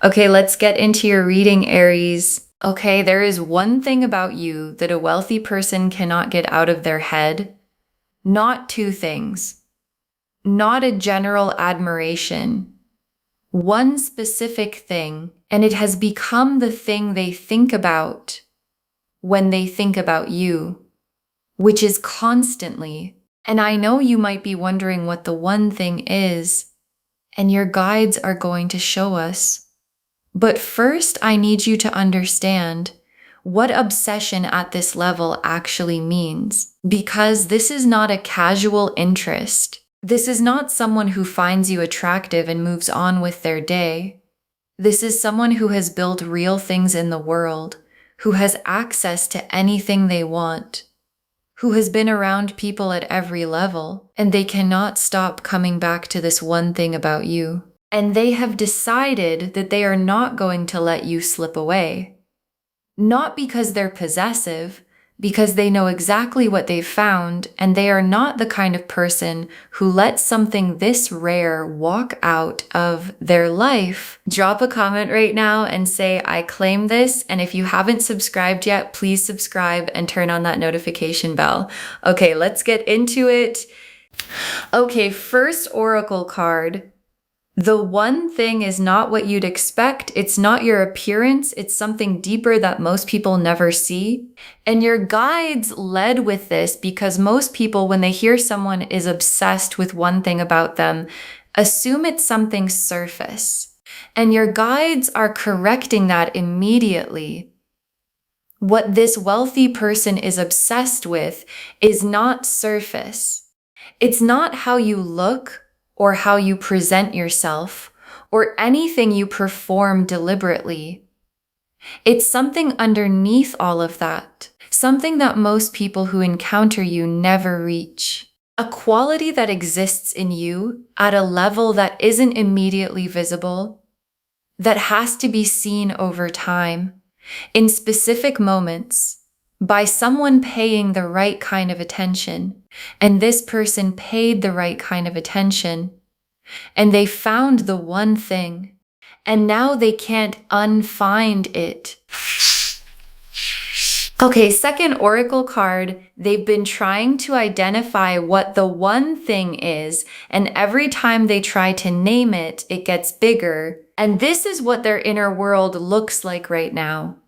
Okay, let's get into your reading, Aries. Okay, there is one thing about you that a wealthy person cannot get out of their head. Not two things. Not a general admiration. One specific thing, and it has become the thing they think about when they think about you, which is constantly. And I know you might be wondering what the one thing is, and your guides are going to show us. But first, I need you to understand what obsession at this level actually means, because this is not a casual interest. This is not someone who finds you attractive and moves on with their day. This is someone who has built real things in the world, who has access to anything they want, who has been around people at every level, and they cannot stop coming back to this one thing about you. And they have decided that they are not going to let you slip away. Not because they're possessive, because they know exactly what they've found, and they are not the kind of person who lets something this rare walk out of their life. Drop a comment right now and say, I claim this, and if you haven't subscribed yet, please subscribe and turn on that notification bell. Okay, let's get into it. Okay, first oracle card. The one thing is not what you'd expect. It's not your appearance. It's something deeper that most people never see. And your guides led with this because most people, when they hear someone is obsessed with one thing about them, assume it's something surface. And your guides are correcting that immediately. What this wealthy person is obsessed with is not surface. It's not how you look or how you present yourself, or anything you perform deliberately. It's something underneath all of that, something that most people who encounter you never reach. A quality that exists in you at a level that isn't immediately visible, that has to be seen over time, in specific moments, by someone paying the right kind of attention. And this person paid the right kind of attention. And they found the one thing. And now they can't unfind it. Okay, second oracle card. They've been trying to identify what the one thing is. And every time they try to name it, it gets bigger. And this is what their inner world looks like right now.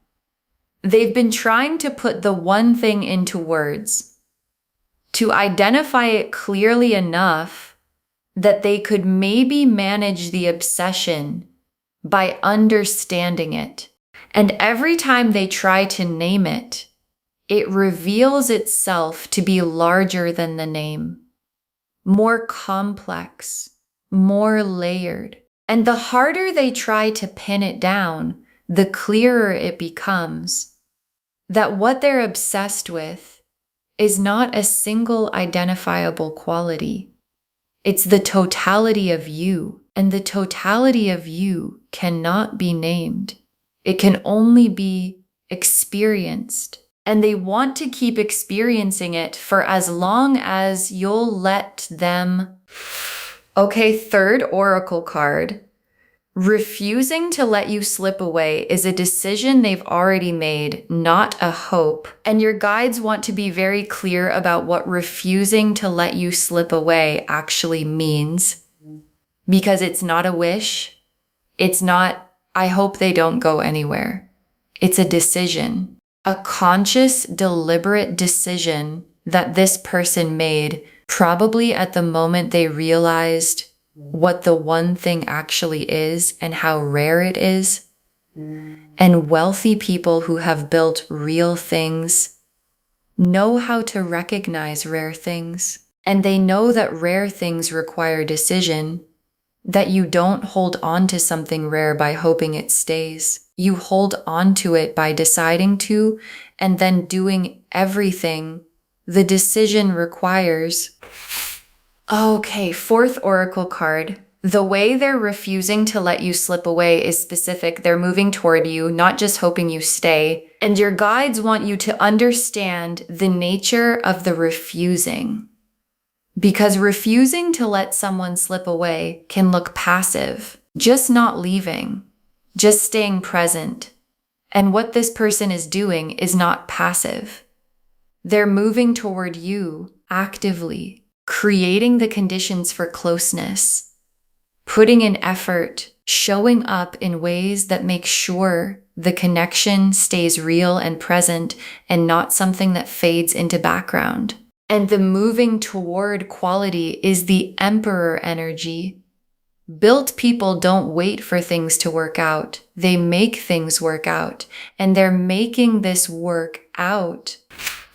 They've been trying to put the one thing into words, to identify it clearly enough that they could maybe manage the obsession by understanding it. And every time they try to name it, it reveals itself to be larger than the name, more complex, more layered. And the harder they try to pin it down, the clearer it becomes that what they're obsessed with is not a single identifiable quality. It's the totality of you, and the totality of you cannot be named. It can only be experienced, and they want to keep experiencing it for as long as you'll let them. Okay, third oracle card. Refusing to let you slip away is a decision they've already made, not a hope. And your guides want to be very clear about what refusing to let you slip away actually means. Because it's not a wish. It's not, I hope they don't go anywhere. It's a decision. A conscious, deliberate decision that this person made, probably at the moment they realized what the one thing actually is and how rare it is. And wealthy people who have built real things know how to recognize rare things. And they know that rare things require decision, that you don't hold on to something rare by hoping it stays. You hold on to it by deciding to, and then doing everything the decision requires. Okay, fourth oracle card. The way they're refusing to let you slip away is specific. They're moving toward you, not just hoping you stay. And your guides want you to understand the nature of the refusing. Because refusing to let someone slip away can look passive, just not leaving. just staying present. And what this person is doing is not passive. They're moving toward you actively, creating the conditions for closeness, putting in effort, showing up in ways that make sure the connection stays real and present and not something that fades into background. And the moving toward quality is the Emperor energy. Built people don't wait for things to work out. They make things work out, and they're making this work out.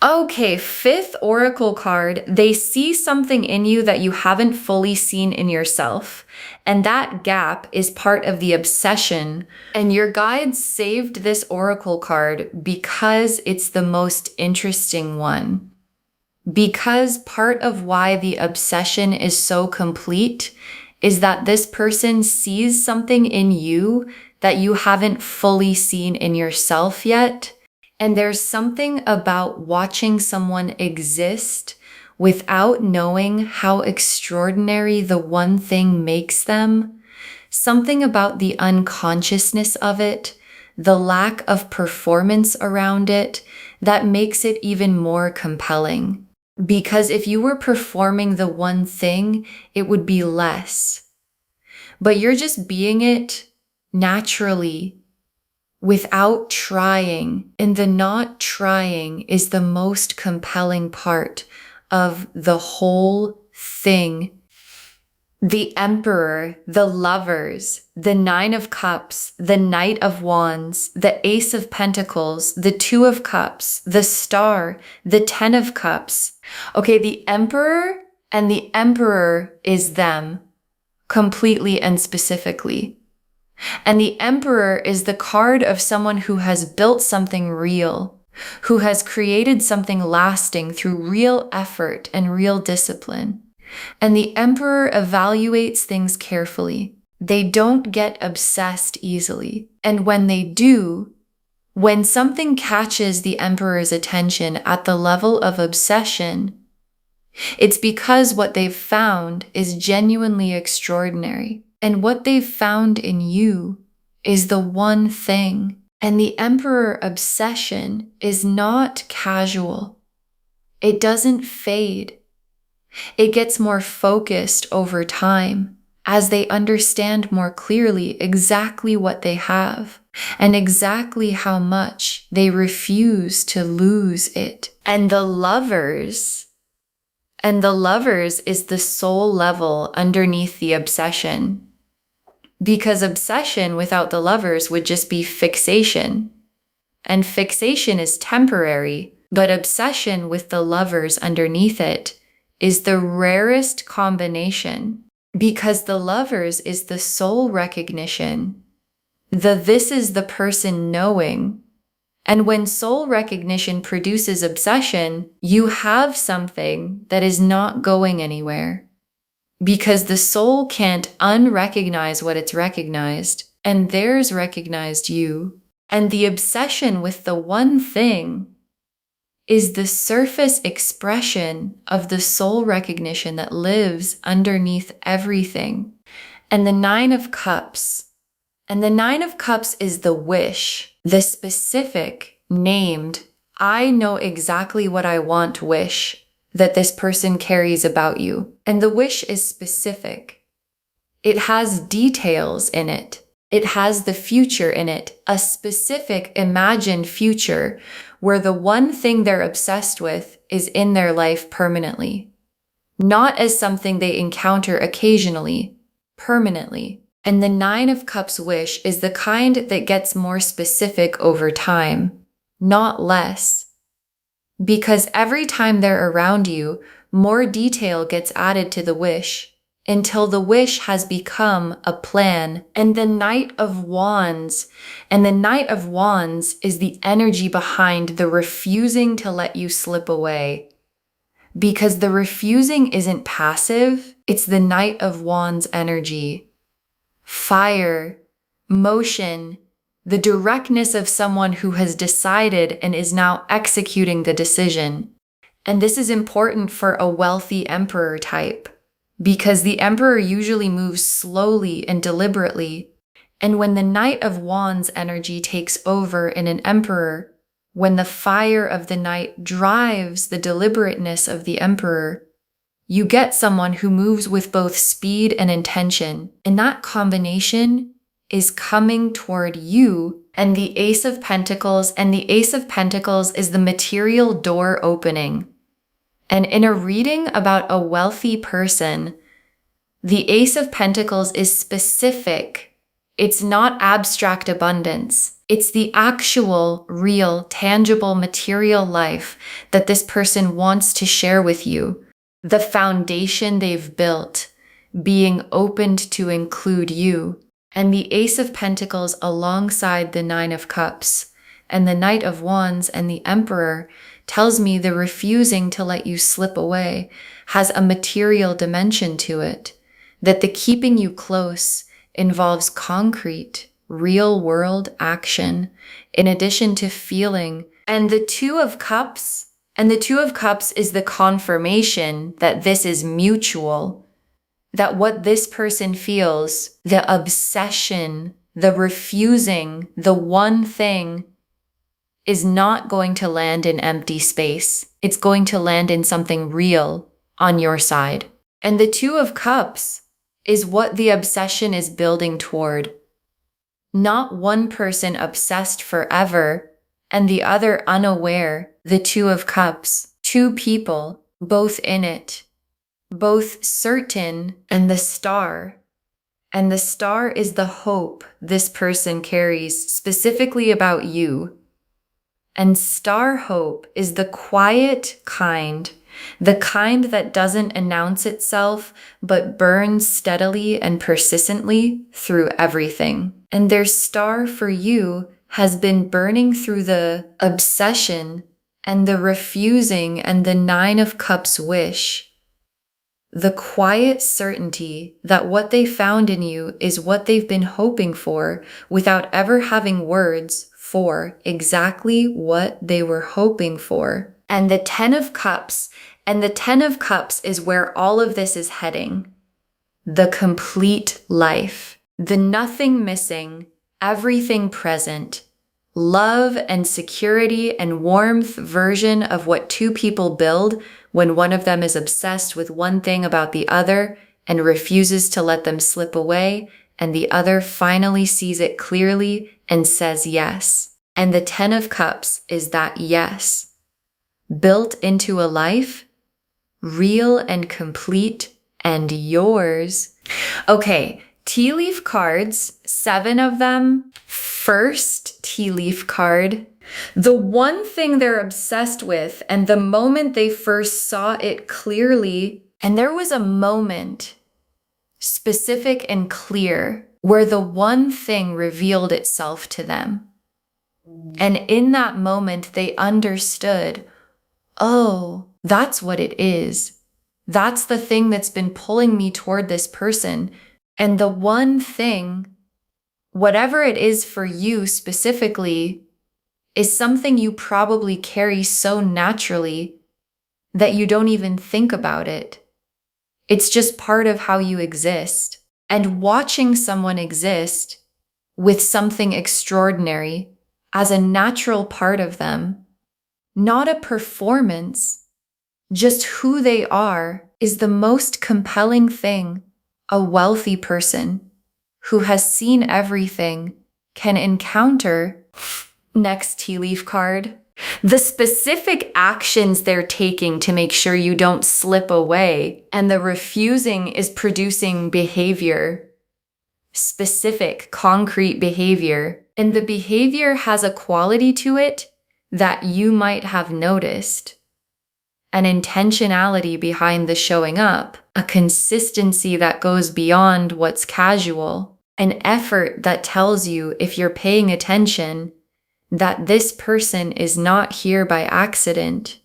Okay, fifth oracle card. They see something in you that you haven't fully seen in yourself. And that gap is part of the obsession. And your guides saved this oracle card because it's the most interesting one. Because part of why the obsession is so complete is that this person sees something in you that you haven't fully seen in yourself yet. And there's something about watching someone exist without knowing how extraordinary the one thing makes them. Something about the unconsciousness of it, the lack of performance around it, that makes it even more compelling. Because if you were performing the one thing, it would be less. But you're just being it naturally, without trying, and the not trying is the most compelling part of the whole thing. The Emperor, the Lovers, the Nine of Cups, the Knight of Wands, the Ace of Pentacles, the Two of Cups, the Star, the Ten of Cups. Okay, the Emperor and the Emperor is them, completely and specifically. And the Emperor is the card of someone who has built something real, who has created something lasting through real effort and real discipline. And the Emperor evaluates things carefully. They don't get obsessed easily. And when they do, when something catches the Emperor's attention at the level of obsession, it's because what they've found is genuinely extraordinary. And what they've found in you is the one thing. And the Emperor obsession is not casual. It doesn't fade. It gets more focused over time as they understand more clearly exactly what they have and exactly how much they refuse to lose it. And the Lovers is the soul level underneath the obsession. Because obsession without the Lovers would just be fixation. And fixation is temporary, but obsession with the Lovers underneath it is the rarest combination. Because the Lovers is the soul recognition. This is the person knowing. And when soul recognition produces obsession, you have something that is not going anywhere. Because the soul can't unrecognize what it's recognized, and theirs recognized you. And the obsession with the one thing is the surface expression of the soul recognition that lives underneath everything. And the Nine of Cups. And the Nine of Cups is the wish, the specific, named, I know exactly what I want wish that this person carries about you. And the wish is specific. It has details in it. It has the future in it, a specific imagined future where the one thing they're obsessed with is in their life permanently. Not as something they encounter occasionally, permanently. And the Nine of Cups wish is the kind that gets more specific over time, not less. Because every time they're around you, more detail gets added to the wish until the wish has become a plan. And the Knight of Wands is the energy behind the refusing to let you slip away. Because the refusing isn't passive, it's the Knight of Wands energy. Fire, motion, the directness of someone who has decided and is now executing the decision. And this is important for a wealthy Emperor type, because the Emperor usually moves slowly and deliberately, And when the Knight of Wands energy takes over in an Emperor, when the fire of the Knight drives the deliberateness of the Emperor, you get someone who moves with both speed and intention. And that combination is coming toward you and the Ace of Pentacles. And the Ace of Pentacles is the material door opening. And in a reading about a wealthy person, the Ace of Pentacles is specific. It's not abstract abundance. It's the actual, real, tangible, material life that this person wants to share with you. The foundation they've built, being opened to include you. And the Ace of Pentacles alongside the Nine of Cups and the Knight of Wands and the Emperor tells me the refusing to let you slip away has a material dimension to it, that the keeping you close involves concrete, real-world action, in addition to feeling. And the Two of Cups is the confirmation that this is mutual, that what this person feels, the obsession, the refusing, the one thing, is not going to land in empty space. It's going to land in something real on your side. And the Two of Cups is what the obsession is building toward. Not one person obsessed forever and the other unaware. The Two of Cups, two people, both in it, both certain, and the Star. And the Star is the hope this person carries specifically about you. And star hope is the quiet kind, the kind that doesn't announce itself, but burns steadily and persistently through everything. And their star for you has been burning through the obsession and the refusing and the Nine of Cups wish. The quiet certainty that what they found in you is what they've been hoping for without ever having words for exactly what they were hoping for. And the Ten of Cups, is where all of this is heading. The complete life, the nothing missing, everything present, love and security and warmth version of what two people build when one of them is obsessed with one thing about the other and refuses to let them slip away, and the other finally sees it clearly and says yes. And the Ten of Cups is that yes, built into a life, real and complete and yours. Okay, tea leaf cards, 7 of them. First tea leaf card, the one thing they're obsessed with, and the moment they first saw it clearly, and there was a moment, specific and clear, where the one thing revealed itself to them. And in that moment, they understood, oh, that's what it is. That's the thing that's been pulling me toward this person. And the one thing, whatever it is for you specifically, is something you probably carry so naturally that you don't even think about it. It's just part of how you exist. And watching someone exist with something extraordinary as a natural part of them, not a performance, just who they are, is the most compelling thing a wealthy person who has seen everything can encounter. Next tea leaf card. The specific actions they're taking to make sure you don't slip away, and the refusing is producing behavior. Specific, concrete behavior. And the behavior has a quality to it that you might have noticed. An intentionality behind the showing up, a consistency that goes beyond what's casual, an effort that tells you, if you're paying attention, that this person is not here by accident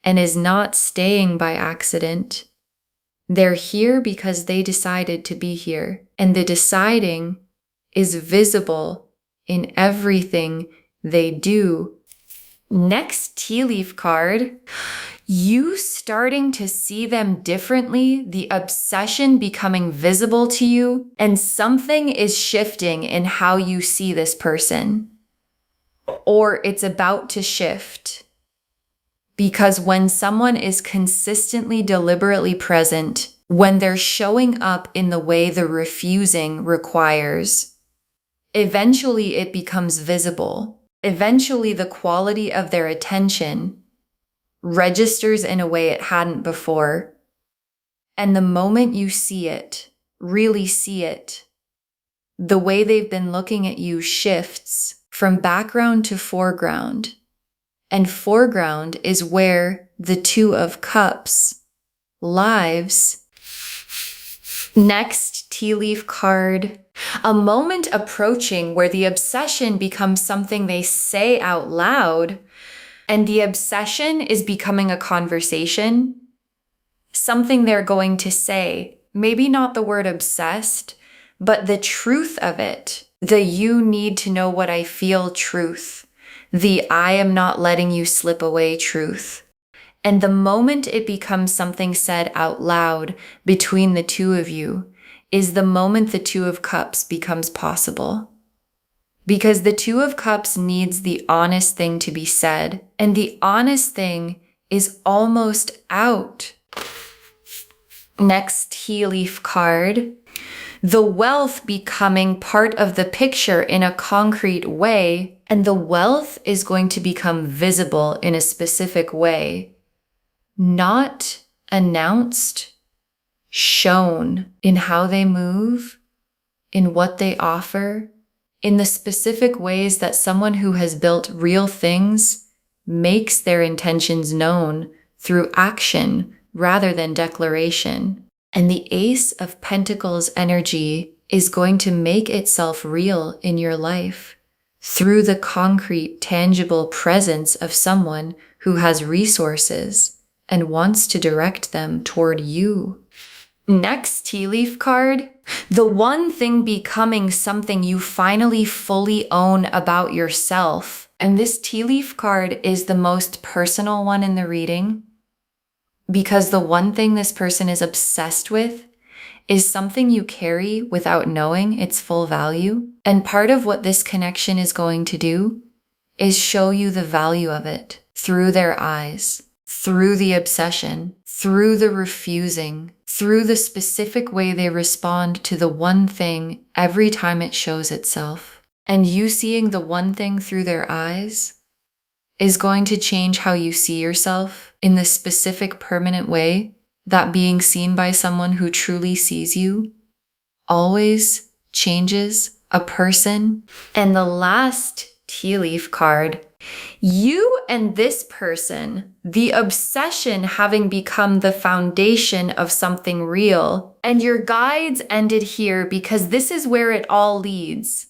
and is not staying by accident. They're here because they decided to be here, and the deciding is visible in everything they do. Next tea leaf card. You starting to see them differently, the obsession becoming visible to you, and something is shifting in how you see this person. Or it's about to shift. Because when someone is consistently, deliberately present, when they're showing up in the way the refusing requires, eventually it becomes visible. Eventually the quality of their attention registers in a way it hadn't before. And the moment you see it, really see it, the way they've been looking at you shifts from background to foreground. And foreground is where the Two of Cups lives. Next tea leaf card. A moment approaching where the obsession becomes something they say out loud, and the obsession is becoming a conversation, something they're going to say. Maybe not the word obsessed, but the truth of it. The you need to know what I feel truth. The I am not letting you slip away truth. And the moment it becomes something said out loud between the two of you is the moment the Two of Cups becomes possible. Because the Two of Cups needs the honest thing to be said, and the honest thing is almost out. Next tea leaf card. The wealth becoming part of the picture in a concrete way, and the wealth is going to become visible in a specific way. Not announced, shown in how they move, in what they offer, in the specific ways that someone who has built real things makes their intentions known through action rather than declaration. And the Ace of Pentacles energy is going to make itself real in your life through the concrete, tangible presence of someone who has resources and wants to direct them toward you. Next tea leaf card, the one thing becoming something you finally fully own about yourself. And this tea leaf card is the most personal one in the reading, because the one thing this person is obsessed with is something you carry without knowing its full value. And part of what this connection is going to do is show you the value of it through their eyes, through the obsession, through the refusing, through the specific way they respond to the one thing every time it shows itself. And you seeing the one thing through their eyes is going to change how you see yourself in the specific permanent way that being seen by someone who truly sees you always changes a person. And the last tea leaf card, you and this person, the obsession having become the foundation of something real. And your guides ended here because this is where it all leads.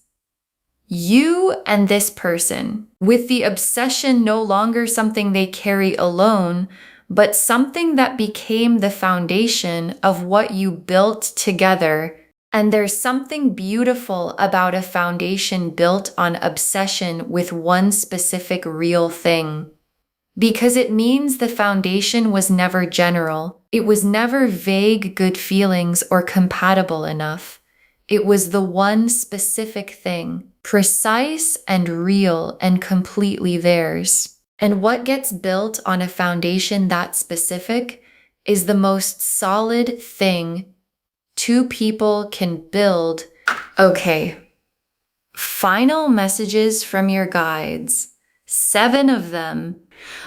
You and this person, with the obsession no longer something they carry alone, but something that became the foundation of what you built together. And there's something beautiful about a foundation built on obsession with one specific real thing. Because it means the foundation was never general. It was never vague good feelings or compatible enough. It was the one specific thing, precise and real and completely theirs. And what gets built on a foundation that specific is the most solid thing two people can build. Okay. Final messages from your guides. 7 of them.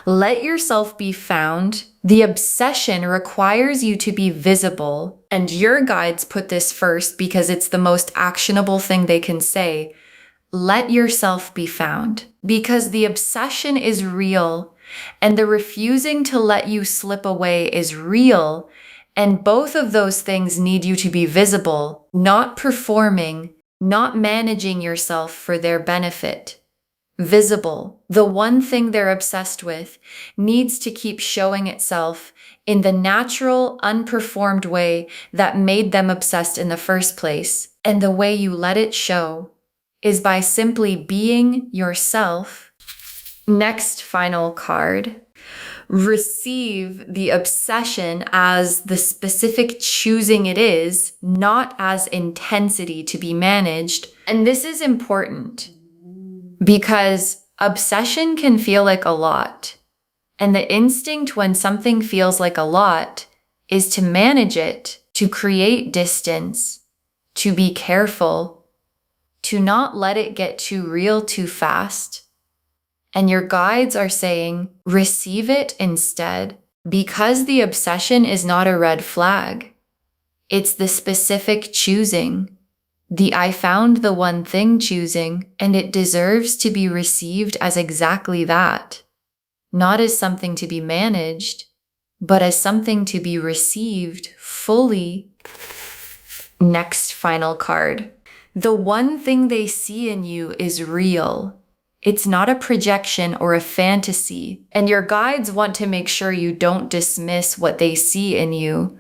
Let yourself be found. The obsession requires you to be visible. And your guides put this first because it's the most actionable thing they can say. Let yourself be found. Because the obsession is real. And the refusing to let you slip away is real. And both of those things need you to be visible, not performing, not managing yourself for their benefit. Visible. The one thing they're obsessed with needs to keep showing itself in the natural, unperformed way that made them obsessed in the first place. And the way you let it show is by simply being yourself. Next final card. receive the obsession as the specific choosing it is, not as intensity to be managed. And this is important because obsession can feel like a lot. And the instinct when something feels like a lot is to manage it, to create distance, to be careful, to not let it get too real too fast. And your guides are saying, receive it instead, because the obsession is not a red flag. It's the specific choosing, the I found the one thing choosing, and it deserves to be received as exactly that. Not as something to be managed, but as something to be received fully. Next final card. The one thing they see in you is real. It's not a projection or a fantasy, and your guides want to make sure you don't dismiss what they see in you.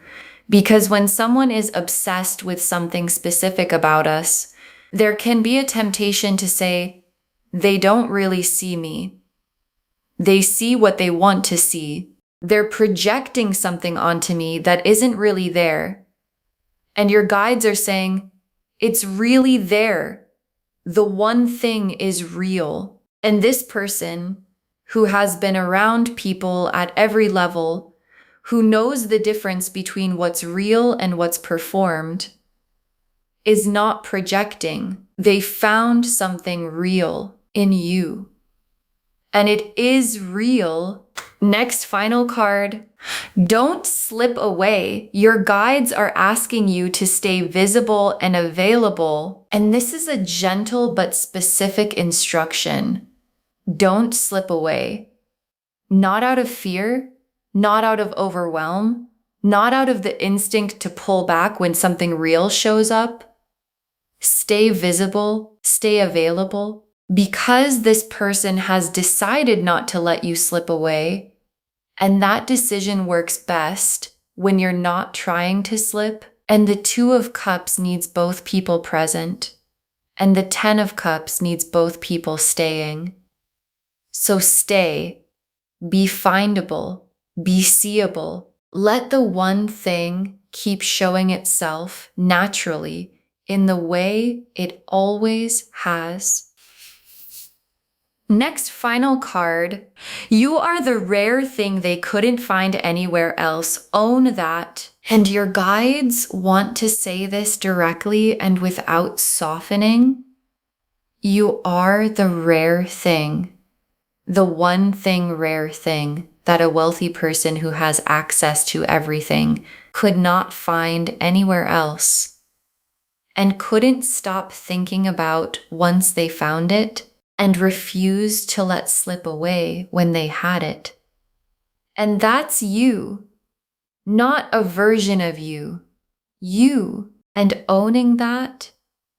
Because when someone is obsessed with something specific about us, there can be a temptation to say, they don't really see me. They see what they want to see. They're projecting something onto me that isn't really there. And your guides are saying, it's really there. The one thing is real. And this person who has been around people at every level, who knows the difference between what's real and what's performed, is not projecting. They found something real in you. And it is real. Next final card. Don't slip away. Your guides are asking you to stay visible and available. And this is a gentle but specific instruction. Don't slip away. Not out of fear, not out of overwhelm, not out of the instinct to pull back when something real shows up. Stay visible, stay available. Because this person has decided not to let you slip away, and that decision works best when you're not trying to slip, and the Two of Cups needs both people present, and the Ten of Cups needs both people staying. So stay, be findable, be seeable. Let the one thing keep showing itself naturally in the way it always has. Next final card. You are the rare thing they couldn't find anywhere else. Own that. And your guides want to say this directly and without softening. You are the rare thing. The one thing, rare thing that a wealthy person who has access to everything could not find anywhere else, and couldn't stop thinking about once they found it, and refused to let slip away when they had it. And that's you, not a version of you. You. And owning that,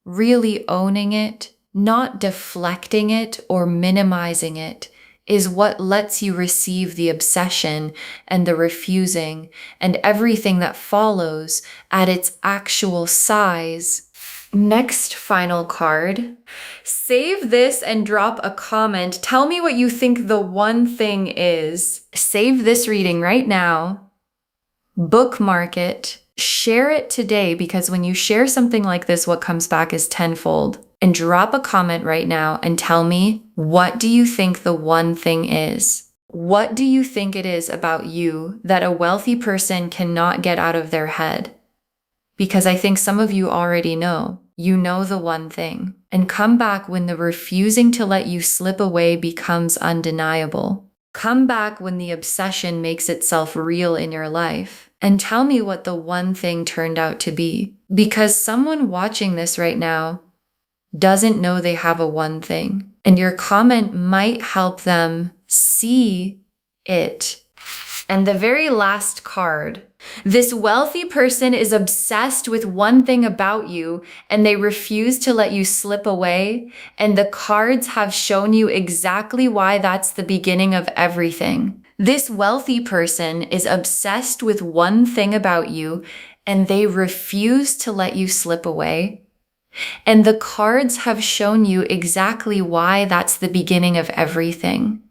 really owning it, not deflecting it or minimizing it, is what lets you receive the obsession and the refusing and everything that follows at its actual size. Next final card. Save this and drop a comment. Tell me what you think the one thing is. Save this reading right now. Bookmark it. Share it today, because when you share something like this, what comes back is tenfold. And drop a comment right now and tell me, what do you think the one thing is? What do you think it is about you that a wealthy person cannot get out of their head? Because I think some of you already know. You know the one thing. And come back when the refusing to let you slip away becomes undeniable. Come back when the obsession makes itself real in your life. And tell me what the one thing turned out to be. Because someone watching this right now doesn't know they have a one thing. And your comment might help them see it. And the very last card. This wealthy person is obsessed with one thing about you, and they refuse to let you slip away. And the cards have shown you exactly why that's the beginning of everything. This wealthy person is obsessed with one thing about you, and they refuse to let you slip away. And the cards have shown you exactly why that's the beginning of everything.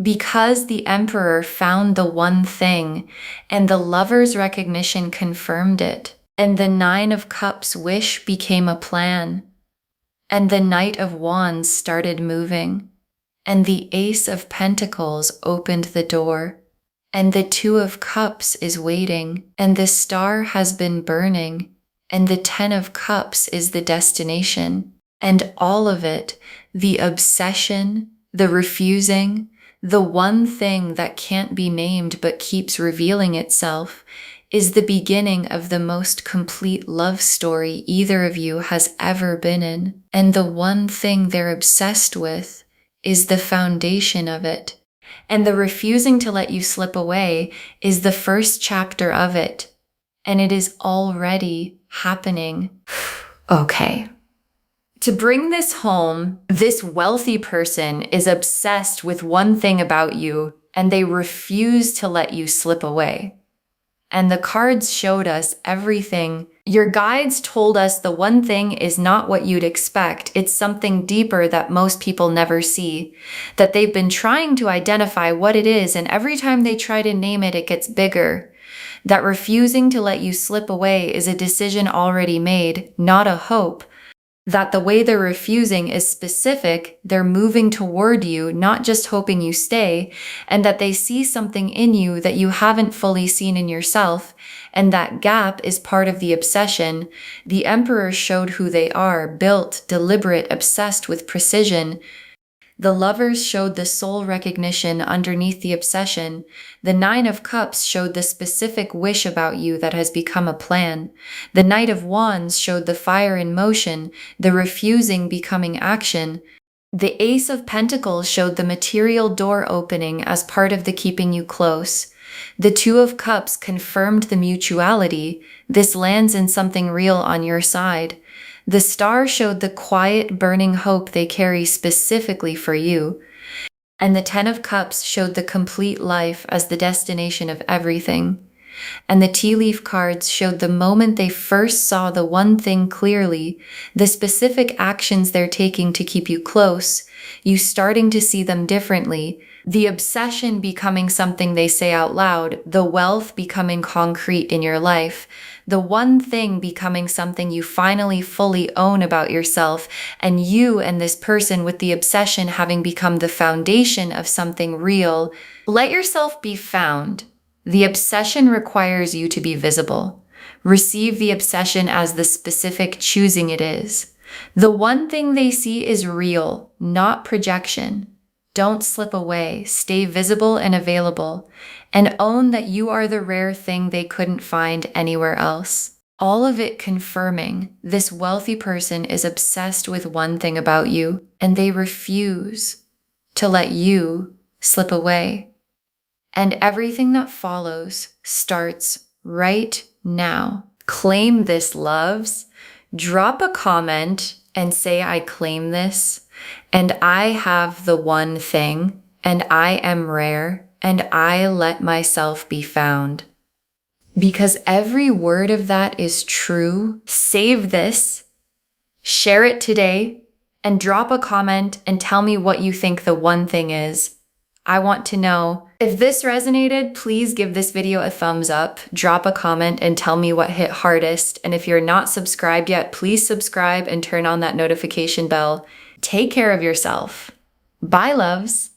Because the Emperor found the one thing, and the Lover's recognition confirmed it, and the Nine of Cups wish became a plan, and the Knight of Wands started moving, and the Ace of Pentacles opened the door, and the Two of Cups is waiting, and the Star has been burning, and the Ten of Cups is the destination, and all of it, the obsession, the refusing, the one thing that can't be named but keeps revealing itself, is the beginning of the most complete love story either of you has ever been in. And the one thing they're obsessed with is the foundation of it. And the refusing to let you slip away is the first chapter of it. And it is already happening. Okay. To bring this home, this wealthy person is obsessed with one thing about you, and they refuse to let you slip away. And the cards showed us everything. Your guides told us the one thing is not what you'd expect. It's something deeper that most people never see. That they've been trying to identify what it is, and every time they try to name it, it gets bigger. That refusing to let you slip away is a decision already made, not a hope. That the way they're refusing is specific, they're moving toward you, not just hoping you stay, and that they see something in you that you haven't fully seen in yourself, and that gap is part of the obsession. The Emperor showed who they are, built, deliberate, obsessed with precision. The Lovers showed the soul recognition underneath the obsession. The Nine of Cups showed the specific wish about you that has become a plan. The Knight of Wands showed the fire in motion, the refusing becoming action. The Ace of Pentacles showed the material door opening as part of the keeping you close. The Two of Cups confirmed the mutuality. This lands in something real on your side. The Star showed the quiet, burning hope they carry specifically for you. And the Ten of Cups showed the complete life as the destination of everything. And the tea leaf cards showed the moment they first saw the one thing clearly, the specific actions they're taking to keep you close, you starting to see them differently, the obsession becoming something they say out loud, the wealth becoming concrete in your life, the one thing becoming something you finally fully own about yourself, and you and this person with the obsession having become the foundation of something real. Let yourself be found. The obsession requires you to be visible. Receive the obsession as the specific choosing it is. The one thing they see is real, not projection. Don't slip away, stay visible and available, and own that you are the rare thing they couldn't find anywhere else. All of it confirming this wealthy person is obsessed with one thing about you, and they refuse to let you slip away. And everything that follows starts right now. Claim this, loves. Drop a comment and say, I claim this, and I have the one thing, and I am rare, and I let myself be found. Because every word of that is true. Save this, share it today, and drop a comment and tell me what you think the one thing is. I want to know. If this resonated, please give this video a thumbs up, drop a comment, and tell me what hit hardest. And if you're not subscribed yet, please subscribe and turn on that notification bell. Take care of yourself. Bye, loves.